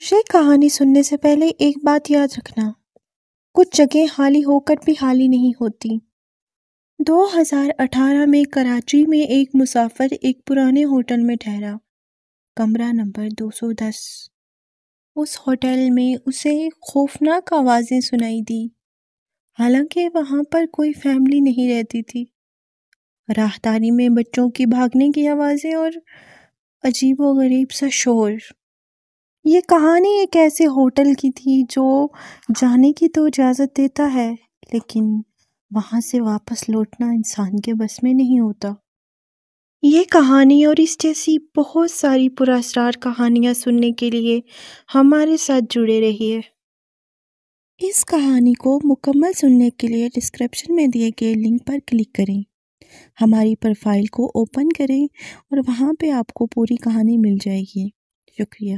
یہ کہانی سننے سے پہلے ایک بات یاد رکھنا، کچھ جگہیں خالی ہو کر بھی خالی نہیں ہوتی۔ 2018 میں کراچی میں ایک مسافر ایک پرانے ہوٹل میں ٹھہرا، کمرہ نمبر 210۔ اس ہوٹل میں اسے خوفناک آوازیں سنائی دی، حالانکہ وہاں پر کوئی فیملی نہیں رہتی تھی۔ راہداری میں بچوں کی بھاگنے کی آوازیں اور عجیب و غریب سا شور۔ یہ کہانی ایک ایسے ہوٹل کی تھی جو جانے کی تو اجازت دیتا ہے، لیکن وہاں سے واپس لوٹنا انسان کے بس میں نہیں ہوتا۔ یہ کہانی اور اس جیسی بہت ساری پراسرار کہانیاں سننے کے لیے ہمارے ساتھ جڑے رہیے۔ اس کہانی کو مکمل سننے کے لیے ڈسکرپشن میں دیے گئے لنک پر کلک کریں، ہماری پروفائل کو اوپن کریں اور وہاں پہ آپ کو پوری کہانی مل جائے گی۔ شکریہ۔